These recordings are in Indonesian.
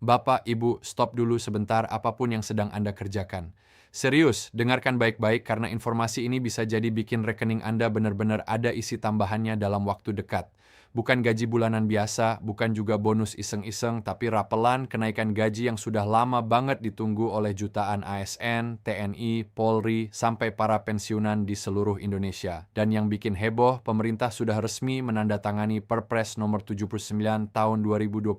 Bapak, Ibu, stop dulu sebentar apapun yang sedang Anda kerjakan. Serius, dengarkan baik-baik karena informasi ini bisa jadi bikin rekening Anda benar-benar ada isi tambahannya dalam waktu dekat. Bukan gaji bulanan biasa, bukan juga bonus iseng-iseng, tapi rapelan kenaikan gaji yang sudah lama banget ditunggu oleh jutaan ASN, TNI, Polri, sampai para pensiunan di seluruh Indonesia. Dan yang bikin heboh, pemerintah sudah resmi menandatangani Perpres nomor 79 tahun 2025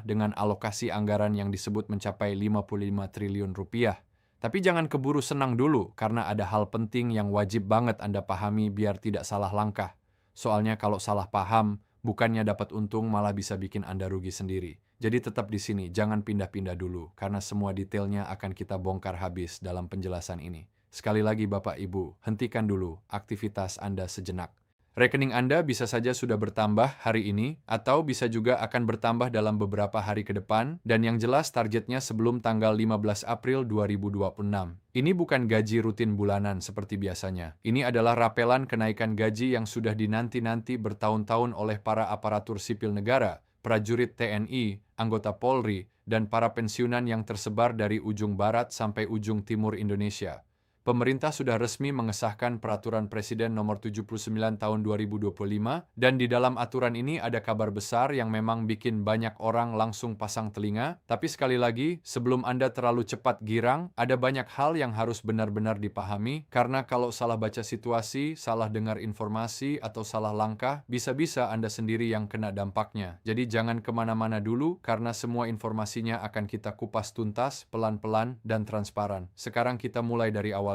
dengan alokasi anggaran yang disebut mencapai 55 triliun rupiah. Tapi jangan keburu senang dulu, karena ada hal penting yang wajib banget Anda pahami biar tidak salah langkah. Soalnya kalau salah paham, bukannya dapat untung malah bisa bikin Anda rugi sendiri. Jadi tetap di sini, jangan pindah-pindah dulu, karena semua detailnya akan kita bongkar habis dalam penjelasan ini. Sekali lagi Bapak Ibu, hentikan dulu aktivitas Anda sejenak. Rekening Anda bisa saja sudah bertambah hari ini, atau bisa juga akan bertambah dalam beberapa hari ke depan, dan yang jelas targetnya sebelum tanggal 15 April 2026. Ini bukan gaji rutin bulanan seperti biasanya. Ini adalah rapelan kenaikan gaji yang sudah dinanti-nanti bertahun-tahun oleh para aparatur sipil negara, prajurit TNI, anggota Polri, dan para pensiunan yang tersebar dari ujung barat sampai ujung timur Indonesia. Pemerintah sudah resmi mengesahkan Peraturan Presiden Nomor 79 Tahun 2025, dan di dalam aturan ini ada kabar besar yang memang bikin banyak orang langsung pasang telinga. Tapi sekali lagi, sebelum Anda terlalu cepat girang, ada banyak hal yang harus benar-benar dipahami, karena kalau salah baca situasi, salah dengar informasi, atau salah langkah, bisa-bisa Anda sendiri yang kena dampaknya. Jadi jangan kemana-mana dulu, karena semua informasinya akan kita kupas tuntas, pelan-pelan, dan transparan. Sekarang kita mulai dari awal.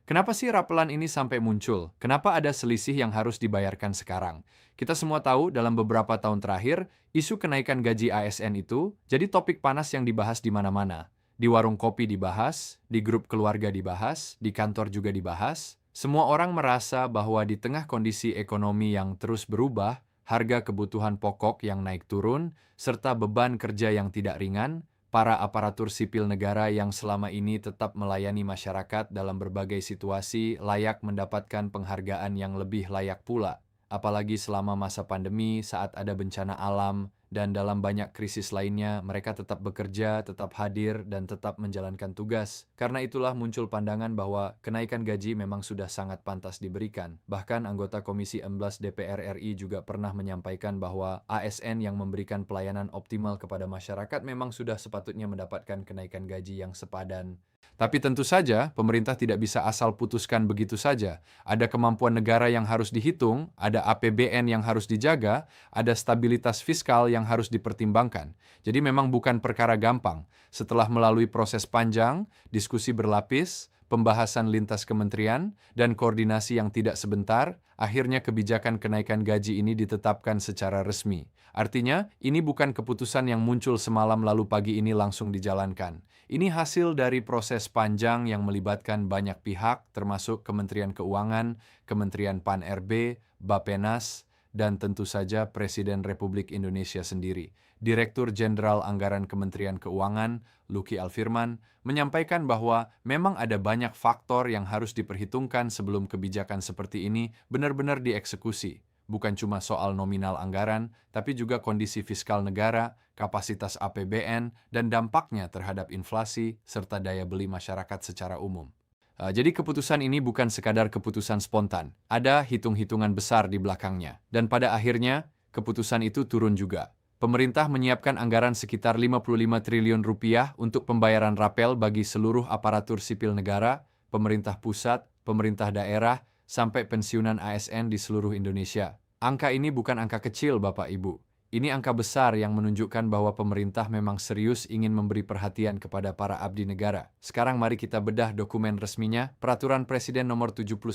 Kenapa sih rapelan ini sampai muncul? Kenapa ada selisih yang harus dibayarkan sekarang? Kita semua tahu dalam beberapa tahun terakhir, isu kenaikan gaji ASN itu jadi topik panas yang dibahas di mana-mana. Di warung kopi dibahas, di grup keluarga dibahas, di kantor juga dibahas. Semua orang merasa bahwa di tengah kondisi ekonomi yang terus berubah, harga kebutuhan pokok yang naik turun, serta beban kerja yang tidak ringan, para aparatur sipil negara yang selama ini tetap melayani masyarakat dalam berbagai situasi layak mendapatkan penghargaan yang lebih layak pula. Apalagi selama masa pandemi, saat ada bencana alam, dan dalam banyak krisis lainnya, mereka tetap bekerja, tetap hadir, dan tetap menjalankan tugas. Karena itulah muncul pandangan bahwa kenaikan gaji memang sudah sangat pantas diberikan. Bahkan anggota Komisi 11 DPR RI juga pernah menyampaikan bahwa ASN yang memberikan pelayanan optimal kepada masyarakat memang sudah sepatutnya mendapatkan kenaikan gaji yang sepadan. Tapi tentu saja, pemerintah tidak bisa asal putuskan begitu saja. Ada kemampuan negara yang harus dihitung, ada APBN yang harus dijaga, ada stabilitas fiskal yang harus dipertimbangkan. Jadi memang bukan perkara gampang. Setelah melalui proses panjang, diskusi berlapis, pembahasan lintas kementerian, dan koordinasi yang tidak sebentar, akhirnya kebijakan kenaikan gaji ini ditetapkan secara resmi. Artinya, ini bukan keputusan yang muncul semalam lalu pagi ini langsung dijalankan. Ini hasil dari proses panjang yang melibatkan banyak pihak, termasuk Kementerian Keuangan, Kementerian Pan-RB, Bappenas, dan tentu saja Presiden Republik Indonesia sendiri. Direktur Jenderal Anggaran Kementerian Keuangan, Luki Alfirman, menyampaikan bahwa memang ada banyak faktor yang harus diperhitungkan sebelum kebijakan seperti ini benar-benar dieksekusi. Bukan cuma soal nominal anggaran, tapi juga kondisi fiskal negara, kapasitas APBN, dan dampaknya terhadap inflasi, serta daya beli masyarakat secara umum. Jadi keputusan ini bukan sekadar keputusan spontan. Ada hitung-hitungan besar di belakangnya. Dan pada akhirnya, keputusan itu turun juga. Pemerintah menyiapkan anggaran sekitar 55 triliun rupiah untuk pembayaran rapel bagi seluruh aparatur sipil negara, pemerintah pusat, pemerintah daerah, sampai pensiunan ASN di seluruh Indonesia. Angka ini bukan angka kecil, Bapak Ibu. Ini angka besar yang menunjukkan bahwa pemerintah memang serius ingin memberi perhatian kepada para abdi negara. Sekarang mari kita bedah dokumen resminya, Peraturan Presiden Nomor 79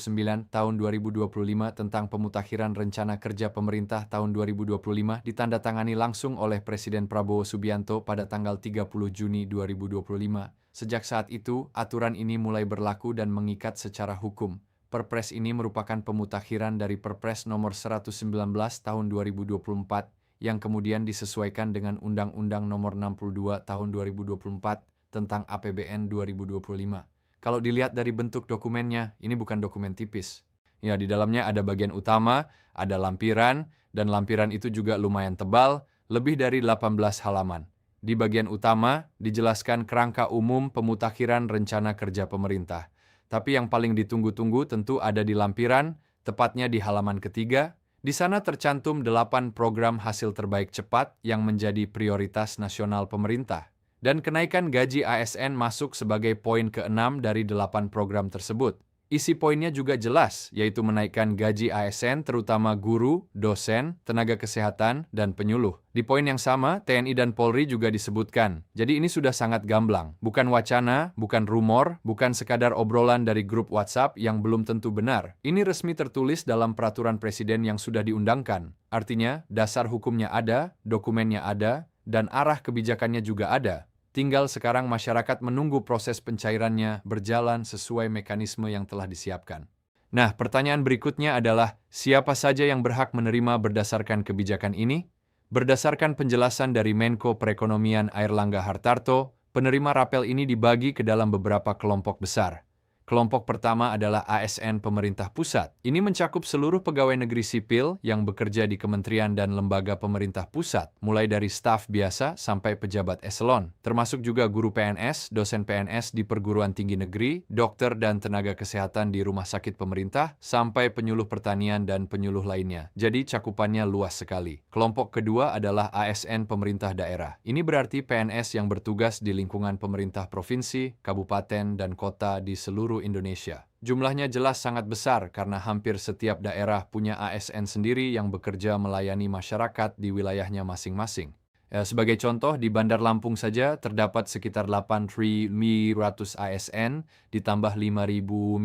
Tahun 2025 tentang Pemutakhiran Rencana Kerja Pemerintah tahun 2025 ditandatangani langsung oleh Presiden Prabowo Subianto pada tanggal 30 Juni 2025. Sejak saat itu, aturan ini mulai berlaku dan mengikat secara hukum. Perpres ini merupakan pemutakhiran dari Perpres Nomor 119 Tahun 2024 yang kemudian disesuaikan dengan Undang-Undang Nomor 62 Tahun 2024 tentang APBN 2025. Kalau dilihat dari bentuk dokumennya, ini bukan dokumen tipis. Ya, di dalamnya ada bagian utama, ada lampiran, dan lampiran itu juga lumayan tebal, lebih dari 18 halaman. Di bagian utama, dijelaskan kerangka umum pemutakhiran rencana kerja pemerintah. Tapi yang paling ditunggu-tunggu tentu ada di lampiran, tepatnya di halaman ketiga. Di sana tercantum 8 program hasil terbaik cepat yang menjadi prioritas nasional pemerintah. Dan kenaikan gaji ASN masuk sebagai poin ke-6 dari 8 program tersebut. Isi poinnya juga jelas, yaitu menaikkan gaji ASN terutama guru, dosen, tenaga kesehatan, dan penyuluh. Di poin yang sama, TNI dan Polri juga disebutkan. Jadi ini sudah sangat gamblang. Bukan wacana, bukan rumor, bukan sekadar obrolan dari grup WhatsApp yang belum tentu benar. Ini resmi tertulis dalam peraturan presiden yang sudah diundangkan. Artinya, dasar hukumnya ada, dokumennya ada, dan arah kebijakannya juga ada. Tinggal sekarang masyarakat menunggu proses pencairannya berjalan sesuai mekanisme yang telah disiapkan. Nah, pertanyaan berikutnya adalah, siapa saja yang berhak menerima berdasarkan kebijakan ini? Berdasarkan penjelasan dari Menko Perekonomian Airlangga Hartarto, penerima rapel ini dibagi ke dalam beberapa kelompok besar. Kelompok pertama adalah ASN pemerintah pusat. Ini mencakup seluruh pegawai negeri sipil yang bekerja di kementerian dan lembaga pemerintah pusat, mulai dari staf biasa sampai pejabat eselon, termasuk juga guru PNS, dosen PNS di perguruan tinggi negeri, dokter dan tenaga kesehatan di rumah sakit pemerintah, sampai penyuluh pertanian dan penyuluh lainnya. Jadi cakupannya luas sekali. Kelompok kedua adalah ASN pemerintah daerah. Ini berarti PNS yang bertugas di lingkungan pemerintah provinsi, kabupaten, dan kota di seluruh Indonesia. Jumlahnya jelas sangat besar karena hampir setiap daerah punya ASN sendiri yang bekerja melayani masyarakat di wilayahnya masing-masing. Sebagai contoh, di Bandar Lampung saja terdapat sekitar 8.500 ASN, ditambah 5.500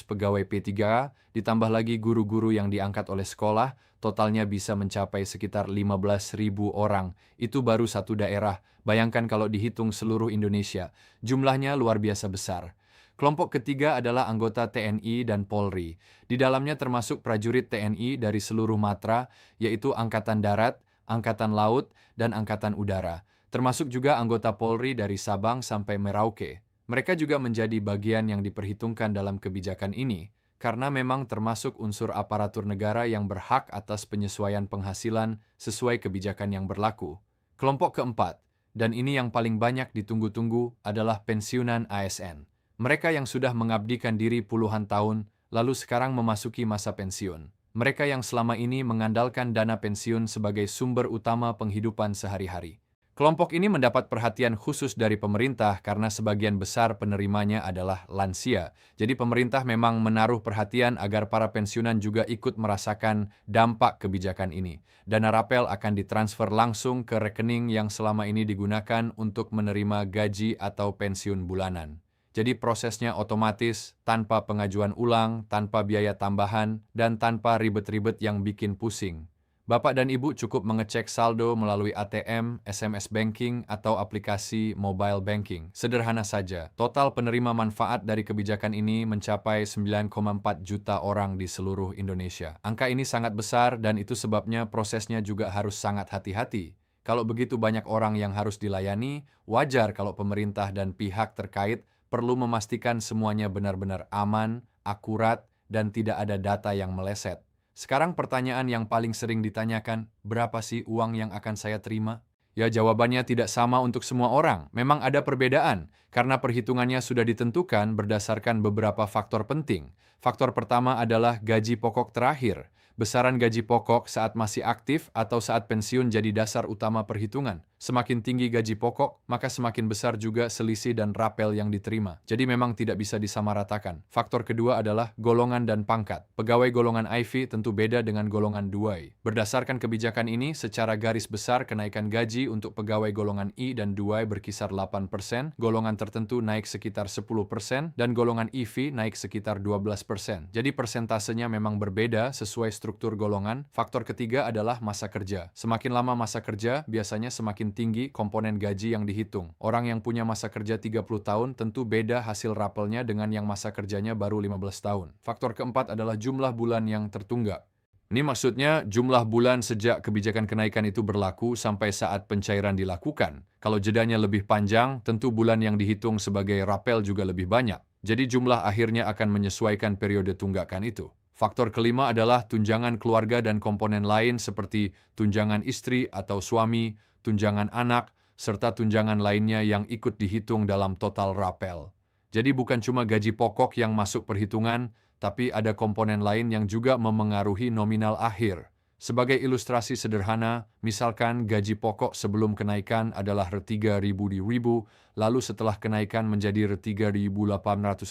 pegawai P3K, ditambah lagi guru-guru yang diangkat oleh sekolah, totalnya bisa mencapai sekitar 15.000 orang. Itu baru satu daerah. Bayangkan kalau dihitung seluruh Indonesia, jumlahnya luar biasa besar. Kelompok ketiga adalah anggota TNI dan Polri. Di dalamnya termasuk prajurit TNI dari seluruh matra, yaitu Angkatan Darat, Angkatan Laut, dan Angkatan Udara. Termasuk juga anggota Polri dari Sabang sampai Merauke. Mereka juga menjadi bagian yang diperhitungkan dalam kebijakan ini, karena memang termasuk unsur aparatur negara yang berhak atas penyesuaian penghasilan sesuai kebijakan yang berlaku. Kelompok keempat, dan ini yang paling banyak ditunggu-tunggu, adalah pensiunan ASN. Mereka yang sudah mengabdikan diri puluhan tahun, lalu sekarang memasuki masa pensiun. Mereka yang selama ini mengandalkan dana pensiun sebagai sumber utama penghidupan sehari-hari. Kelompok ini mendapat perhatian khusus dari pemerintah karena sebagian besar penerimanya adalah lansia. Jadi pemerintah memang menaruh perhatian agar para pensiunan juga ikut merasakan dampak kebijakan ini. Dana rapel akan ditransfer langsung ke rekening yang selama ini digunakan untuk menerima gaji atau pensiun bulanan. Jadi prosesnya otomatis, tanpa pengajuan ulang, tanpa biaya tambahan, dan tanpa ribet-ribet yang bikin pusing. Bapak dan Ibu cukup mengecek saldo melalui ATM, SMS banking, atau aplikasi mobile banking. Sederhana saja, total penerima manfaat dari kebijakan ini mencapai 9,4 juta orang di seluruh Indonesia. Angka ini sangat besar dan itu sebabnya prosesnya juga harus sangat hati-hati. Kalau begitu banyak orang yang harus dilayani, wajar kalau pemerintah dan pihak terkait perlu memastikan semuanya benar-benar aman, akurat, dan tidak ada data yang meleset. Sekarang pertanyaan yang paling sering ditanyakan, berapa sih uang yang akan saya terima? Ya, jawabannya tidak sama untuk semua orang. Memang ada perbedaan, karena perhitungannya sudah ditentukan berdasarkan beberapa faktor penting. Faktor pertama adalah gaji pokok terakhir. Besaran gaji pokok saat masih aktif atau saat pensiun jadi dasar utama perhitungan. Semakin tinggi gaji pokok, maka semakin besar juga selisih dan rapel yang diterima. Jadi memang tidak bisa disamaratakan. Faktor kedua adalah golongan dan pangkat. Pegawai golongan IV tentu beda dengan golongan 2. Berdasarkan kebijakan ini, secara garis besar kenaikan gaji untuk pegawai golongan I dan 2 berkisar 8%, golongan tertentu naik sekitar 10%, dan golongan IV naik sekitar 12%. Jadi persentasenya memang berbeda sesuai struktur golongan. Faktor ketiga adalah masa kerja. Semakin lama masa kerja, biasanya semakin tinggi komponen gaji yang dihitung. Orang yang punya masa kerja 30 tahun tentu beda hasil rapelnya dengan yang masa kerjanya baru 15 tahun. Faktor keempat adalah jumlah bulan yang tertunggak. Ini maksudnya jumlah bulan sejak kebijakan kenaikan itu berlaku sampai saat pencairan dilakukan. Kalau jedanya lebih panjang, tentu bulan yang dihitung sebagai rapel juga lebih banyak. Jadi jumlah akhirnya akan menyesuaikan periode tunggakan itu. Faktor kelima adalah tunjangan keluarga dan komponen lain seperti tunjangan istri atau suami, tunjangan anak, serta tunjangan lainnya yang ikut dihitung dalam total rapel. Jadi bukan cuma gaji pokok yang masuk perhitungan, tapi ada komponen lain yang juga memengaruhi nominal akhir. Sebagai ilustrasi sederhana, misalkan gaji pokok sebelum kenaikan adalah Rp3.000, lalu setelah kenaikan menjadi Rp3.800,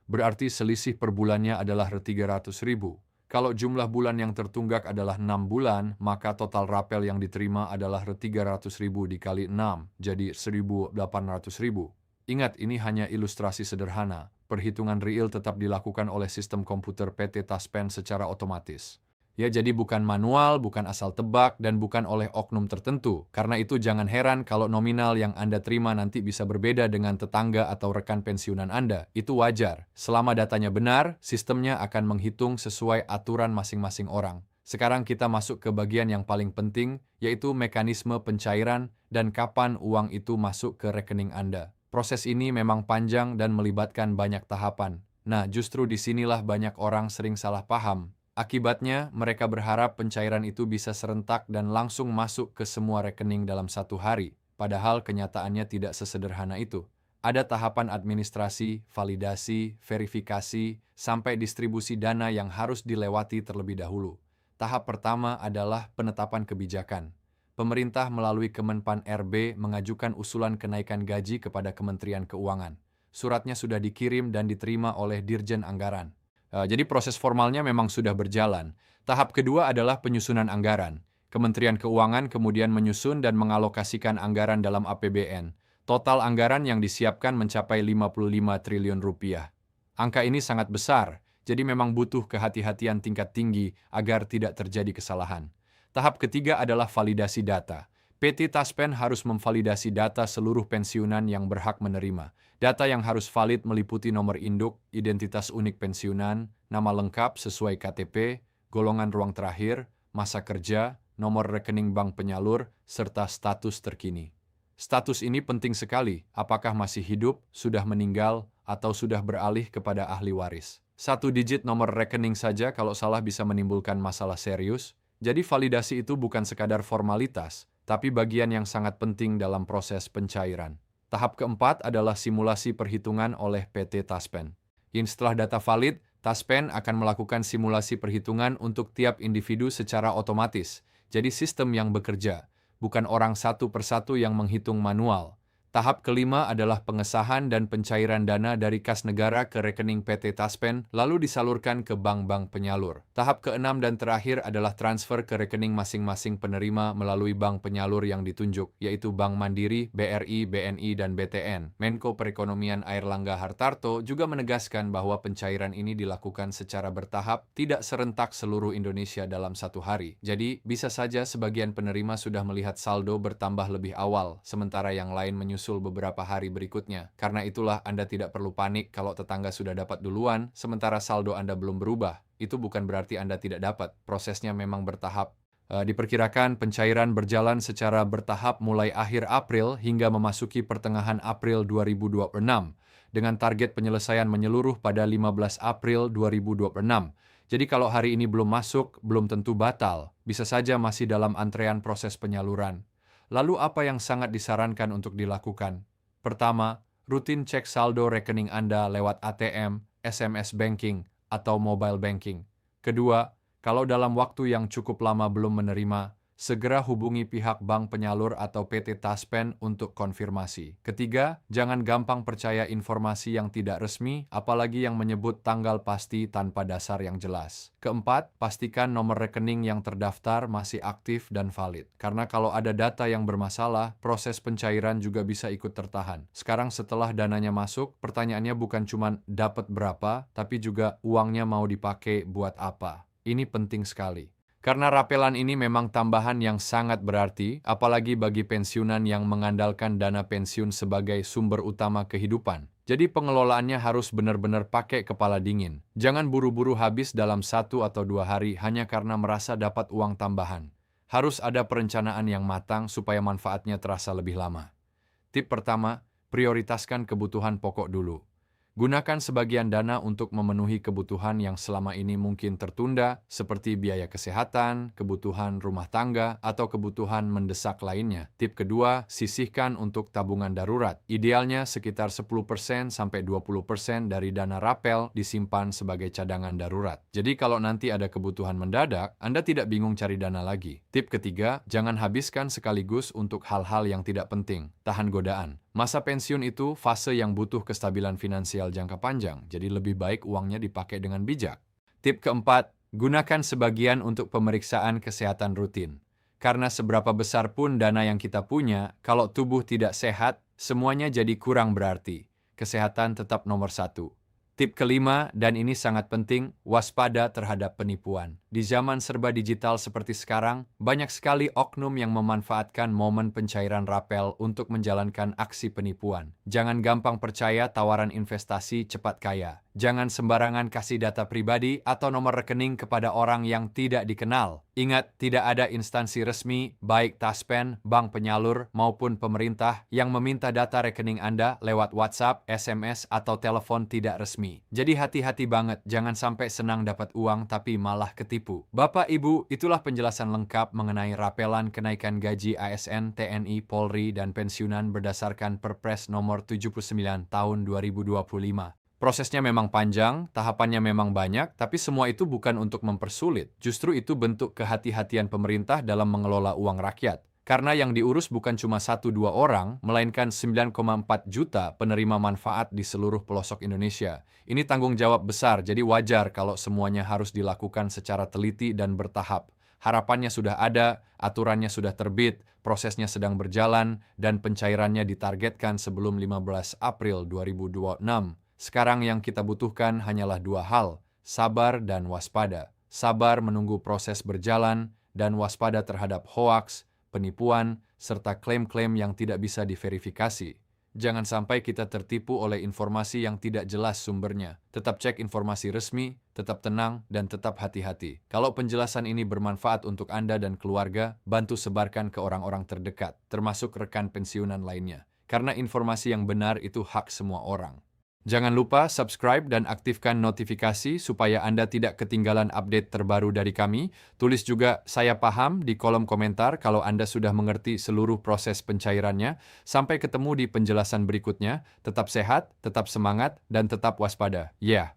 berarti selisih per bulannya adalah Rp300.000. Kalau jumlah bulan yang tertunggak adalah 6 bulan, maka total rapel yang diterima adalah Rp300.000 dikali 6, jadi Rp1.800.000. Ingat, ini hanya ilustrasi sederhana. Perhitungan real tetap dilakukan oleh sistem komputer PT Taspen secara otomatis. Ya, jadi bukan manual, bukan asal tebak, dan bukan oleh oknum tertentu. Karena itu jangan heran kalau nominal yang Anda terima nanti bisa berbeda dengan tetangga atau rekan pensiunan Anda. Itu wajar. Selama datanya benar, sistemnya akan menghitung sesuai aturan masing-masing orang. Sekarang kita masuk ke bagian yang paling penting, yaitu mekanisme pencairan dan kapan uang itu masuk ke rekening Anda. Proses ini memang panjang dan melibatkan banyak tahapan. Nah, justru disinilah banyak orang sering salah paham. Akibatnya, mereka berharap pencairan itu bisa serentak dan langsung masuk ke semua rekening dalam satu hari. Padahal kenyataannya tidak sesederhana itu. Ada tahapan administrasi, validasi, verifikasi, sampai distribusi dana yang harus dilewati terlebih dahulu. Tahap pertama adalah penetapan kebijakan. Pemerintah melalui Kemenpan RB mengajukan usulan kenaikan gaji kepada Kementerian Keuangan. Suratnya sudah dikirim dan diterima oleh Dirjen Anggaran. Jadi proses formalnya memang sudah berjalan. Tahap kedua adalah penyusunan anggaran. Kementerian Keuangan kemudian menyusun dan mengalokasikan anggaran dalam APBN. Total anggaran yang disiapkan mencapai Rp55 triliun. Angka ini sangat besar, jadi memang butuh kehati-hatian tingkat tinggi agar tidak terjadi kesalahan. Tahap ketiga adalah validasi data. PT Taspen harus memvalidasi data seluruh pensiunan yang berhak menerima. Data yang harus valid meliputi nomor induk, identitas unik pensiunan, nama lengkap sesuai KTP, golongan ruang terakhir, masa kerja, nomor rekening bank penyalur, serta status terkini. Status ini penting sekali, apakah masih hidup, sudah meninggal, atau sudah beralih kepada ahli waris. 1 digit nomor rekening saja kalau salah bisa menimbulkan masalah serius. Jadi validasi itu bukan sekadar formalitas, tapi bagian yang sangat penting dalam proses pencairan. Tahap keempat adalah simulasi perhitungan oleh PT Taspen. Setelah data valid, Taspen akan melakukan simulasi perhitungan untuk tiap individu secara otomatis. Jadi sistem yang bekerja, bukan orang satu persatu yang menghitung manual. Tahap kelima adalah pengesahan dan pencairan dana dari kas negara ke rekening PT Taspen, lalu disalurkan ke bank-bank penyalur. Tahap keenam dan terakhir adalah transfer ke rekening masing-masing penerima melalui bank penyalur yang ditunjuk, yaitu Bank Mandiri, BRI, BNI, dan BTN. Menko Perekonomian Airlangga Hartarto juga menegaskan bahwa pencairan ini dilakukan secara bertahap, tidak serentak seluruh Indonesia dalam satu hari. Jadi, bisa saja sebagian penerima sudah melihat saldo bertambah lebih awal, sementara yang lain menyusul beberapa hari berikutnya. Karena itulah Anda tidak perlu panik kalau tetangga sudah dapat duluan, sementara saldo Anda belum berubah. Itu bukan berarti Anda tidak dapat. Prosesnya memang bertahap. Diperkirakan pencairan berjalan secara bertahap mulai akhir April hingga memasuki pertengahan April 2026, dengan target penyelesaian menyeluruh pada 15 April 2026. Jadi kalau hari ini belum masuk, belum tentu batal. Bisa saja masih dalam antrean proses penyaluran. Lalu apa yang sangat disarankan untuk dilakukan? Pertama, rutin cek saldo rekening Anda lewat ATM, SMS banking, atau mobile banking. Kedua, kalau dalam waktu yang cukup lama belum menerima, segera hubungi pihak bank penyalur atau PT Taspen untuk konfirmasi. Ketiga, jangan gampang percaya informasi yang tidak resmi, apalagi yang menyebut tanggal pasti tanpa dasar yang jelas. Keempat, pastikan nomor rekening yang terdaftar masih aktif dan valid. Karena kalau ada data yang bermasalah, proses pencairan juga bisa ikut tertahan. Sekarang setelah dananya masuk, pertanyaannya bukan cuma dapat berapa, tapi juga uangnya mau dipakai buat apa. Ini penting sekali. Karena rapelan ini memang tambahan yang sangat berarti, apalagi bagi pensiunan yang mengandalkan dana pensiun sebagai sumber utama kehidupan. Jadi pengelolaannya harus benar-benar pakai kepala dingin. Jangan buru-buru habis dalam 1 atau 2 hari hanya karena merasa dapat uang tambahan. Harus ada perencanaan yang matang supaya manfaatnya terasa lebih lama. Tip pertama, prioritaskan kebutuhan pokok dulu. Gunakan sebagian dana untuk memenuhi kebutuhan yang selama ini mungkin tertunda, seperti biaya kesehatan, kebutuhan rumah tangga, atau kebutuhan mendesak lainnya. Tip kedua, sisihkan untuk tabungan darurat. Idealnya sekitar 10% sampai 20% dari dana rapel disimpan sebagai cadangan darurat. Jadi kalau nanti ada kebutuhan mendadak, Anda tidak bingung cari dana lagi. Tip ketiga, jangan habiskan sekaligus untuk hal-hal yang tidak penting. Tahan godaan. Masa pensiun itu fase yang butuh kestabilan finansial jangka panjang, jadi lebih baik uangnya dipakai dengan bijak. Tip keempat, gunakan sebagian untuk pemeriksaan kesehatan rutin. Karena seberapa besar pun dana yang kita punya, kalau tubuh tidak sehat, semuanya jadi kurang berarti. Kesehatan tetap nomor satu. Tip kelima, dan ini sangat penting, waspada terhadap penipuan. Di zaman serba digital seperti sekarang, banyak sekali oknum yang memanfaatkan momen pencairan rapel untuk menjalankan aksi penipuan. Jangan gampang percaya tawaran investasi cepat kaya. Jangan sembarangan kasih data pribadi atau nomor rekening kepada orang yang tidak dikenal. Ingat, tidak ada instansi resmi, baik Taspen, bank penyalur, maupun pemerintah yang meminta data rekening Anda lewat WhatsApp, SMS, atau telepon tidak resmi. Jadi hati-hati banget, jangan sampai senang dapat uang tapi malah ketipu. Bapak Ibu, itulah penjelasan lengkap mengenai rapelan kenaikan gaji ASN, TNI, Polri, dan pensiunan berdasarkan Perpres nomor 79 tahun 2025. Prosesnya memang panjang, tahapannya memang banyak, tapi semua itu bukan untuk mempersulit. Justru itu bentuk kehati-hatian pemerintah dalam mengelola uang rakyat. Karena yang diurus bukan cuma 1-2 orang, melainkan 9,4 juta penerima manfaat di seluruh pelosok Indonesia. Ini tanggung jawab besar, jadi wajar kalau semuanya harus dilakukan secara teliti dan bertahap. Harapannya sudah ada, aturannya sudah terbit, prosesnya sedang berjalan, dan pencairannya ditargetkan sebelum 15 April 2026. Sekarang yang kita butuhkan hanyalah dua hal, sabar dan waspada. Sabar menunggu proses berjalan, dan waspada terhadap hoaks, penipuan, serta klaim-klaim yang tidak bisa diverifikasi. Jangan sampai kita tertipu oleh informasi yang tidak jelas sumbernya. Tetap cek informasi resmi, tetap tenang, dan tetap hati-hati. Kalau penjelasan ini bermanfaat untuk Anda dan keluarga, bantu sebarkan ke orang-orang terdekat, termasuk rekan pensiunan lainnya. Karena informasi yang benar itu hak semua orang. Jangan lupa subscribe dan aktifkan notifikasi supaya Anda tidak ketinggalan update terbaru dari kami. Tulis juga "saya paham" di kolom komentar kalau Anda sudah mengerti seluruh proses pencairannya. Sampai ketemu di penjelasan berikutnya. Tetap sehat, tetap semangat, dan tetap waspada. Ya.